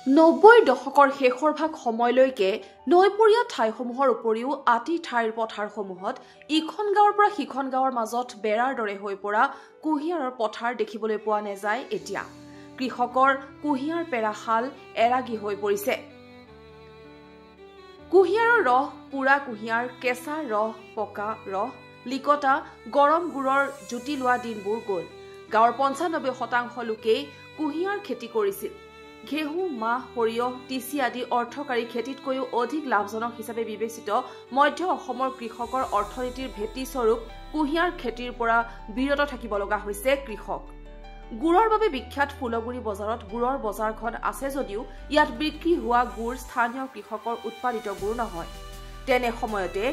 90 দশকৰ শেষৰ ভাগ সময়লৈকে নৈপৰীয়া ঠাইসমূহৰ উপৰিও আতি ঠাইৰ পথাৰসমূহত ইখন গাঁৱৰ পৰা সিখন গাঁৱৰ মাজত বেৰাৰ দৰে হৈ পৰা কুঁহিয়াৰৰ পথাৰ দেখিবলৈ পোৱা নাযায়। এতিয়া কৃষকৰ কুঁহিয়াৰ পেৰা শাল এৰাগী হৈ পৰিছে। কুঁহিয়াৰৰ ৰস, পুৰা কুঁহিয়াৰ, কেঁচা ৰস, পকা ৰস, লিকতা, গৰম গুড়ৰ জুতি লোৱা দিনবোৰ গ'ল। গাঁৱৰ 95% লোকেই কুঁহিয়াৰ খেতি কৰিছিল। ঘেঁহু, মাহ, সৰিয়হ, তিচি আদি অৰ্থকাৰী খেতিতকৈও অধিক লাভজনক হিচাপে বিবেচিত মধ্য অসমৰ কৃষকৰ অৰ্থনীতিৰ ভেটি স্বৰূপ কুঁহিয়াৰ খেতিৰ পৰা বিৰত থাকিব লগা হৈছে কৃষক। গুড়ৰ বাবে বিখ্যাত ফুলগুৰি বজাৰত গুড়ৰ বজাৰখন আছে যদিও ইয়াত বিক্ৰী হোৱা গুড় স্থানীয় কৃষকৰ উৎপাদিত গুড় নহয়। তেনে সময়তে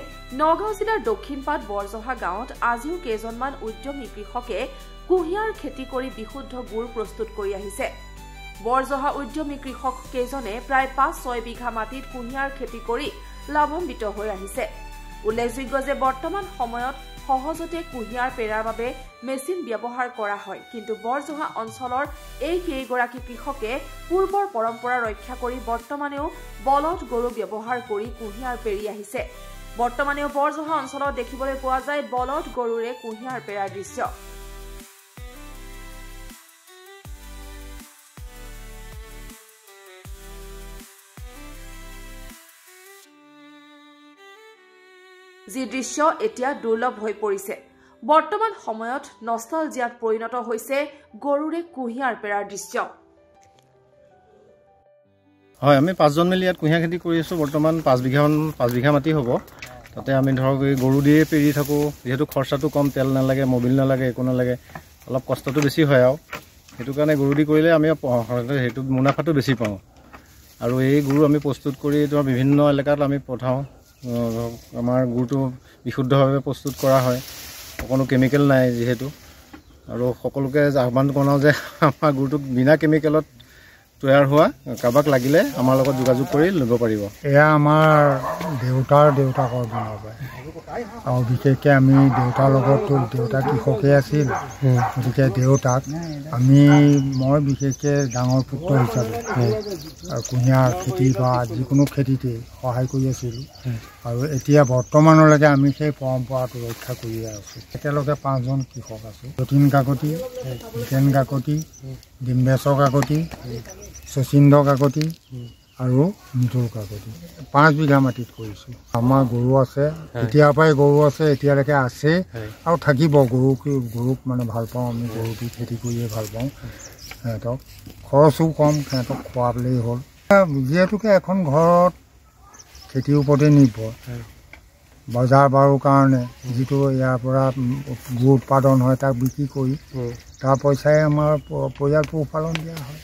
নগাঁও জিলাৰ দক্ষিণ পাট বৰজহা গাঁৱত আজিও কেইজনমান উদ্যমী কৃষকে কুঁহিয়াৰ খেতি কৰি বিশুদ্ধ গুড় প্ৰস্তুত কৰি আহিছে। বৰজহা উদ্যমী কৃষক কেইজনে প্ৰায় 5-6 বিঘা মাটিত কুঁহিয়াৰ খেতি কৰি লাভান্বিত হৈ আহিছে। উল্লেখযোগ্য যে বৰ্তমান সময়ত সহজতে কুঁহিয়াৰ পেৰাৰ বাবে মেচিন ব্যৱহাৰ কৰা হয়, কিন্তু বৰজহা অঞ্চলৰ এই কেইগৰাকী কৃষকে পূৰ্বৰ পৰম্পৰা ৰক্ষা কৰি বৰ্তমানেও বলদ গৰু ব্যৱহাৰ কৰি কুঁহিয়াৰ পেৰি আহিছে। বৰ্তমানেও বৰজহা অঞ্চলত দেখিবলৈ পোৱা যায় বলদ গৰুৰে কুঁহিয়াৰ পেৰাৰ দৃশ্য। যি দৃশ্য এতিয়া দুৰ্লভ হৈ পৰিছে। বৰ্তমান সময়ত নষ্টালজিয়াত পৰিণত হৈছে গৰুৰে কুঁহিয়াৰ পেৰাৰ দৃশ্য। হয়, আমি 5জন মিলি ইয়াত কুঁহিয়াৰ খেতি কৰি আছোঁ। বৰ্তমান 5 বিঘা মাটি হ'ব। তাতে আমি ধৰক এই গৰু দিয়ে পেৰি থাকোঁ। যিহেতু খৰচাটো কম, তেল নালাগে, মবিল নালাগে, একো নালাগে, অলপ কষ্টটো বেছি হয় আৰু সেইটো কাৰণে গৰু দি কৰিলে আমি সেইটো মুনাফাটো বেছি পাওঁ। আৰু এই গুড় আমি প্ৰস্তুত কৰি তোমাৰ বিভিন্ন এলেকাত আমি পঠাওঁ। আমাৰ গুড়টো বিশুদ্ধভাৱে প্ৰস্তুত কৰা হয়, কোনো কেমিকেল নাই যিহেতু। আৰু সকলোকে আহ্বান জনাওঁ যে আমাৰ গুড়টো বিনা কেমিকেলত তৈয়াৰ হোৱা, কাৰোবাক লাগিলে আমাৰ লগত যোগাযোগ কৰি ল'ব পাৰিব। এয়া আমাৰ দেউতাকৰ বনাব পাৰে। আৰু বিশেষকৈ আমি দেউতাৰ লগততো দেউতা কৃষকেই আছিল, গতিকে দেউতাক মই বিশেষকৈ ডাঙৰ পুত্ৰ হিচাপে কুঁহিয়াৰ খেতি বা যিকোনো খেতিতে সহায় কৰি আছিলোঁ। আৰু এতিয়া বৰ্তমানলৈকে আমি সেই পৰম্পৰাটো ৰক্ষা কৰিয়ে আছোঁ। একেলগে 5জন কৃষক আছোঁ। যতীন কাকতি, জিতেন কাকতি, ডিম্বেশ্বৰ কাকতি, শচীন্দ্ৰ কাকতি আৰু মৃদুল কাকতি। 5 বিঘা মাটিত কৰিছোঁ। আমাৰ গৰু আছে, এতিয়াৰ পৰাই গৰু আছে, এতিয়ালৈকে আছে আৰু থাকিব। গৰুক মানে ভাল পাওঁ আমি, গৰুটো খেতি কৰিয়ে ভাল পাওঁ। সিহঁতক খৰচো কম, সিহঁতক খোৱাবলেই হ'ল। যিহেতুকে এখন ঘৰত খেতিৰ ওপৰতে নিৰ্ভৰ। বজাৰ বাৰৰ কাৰণে যিটো ইয়াৰ পৰা গুড় উৎপাদন হয় তাক বিক্ৰী কৰি তাৰ পইচাই আমাৰ পৰিয়াল পোহপালন দিয়া হয়।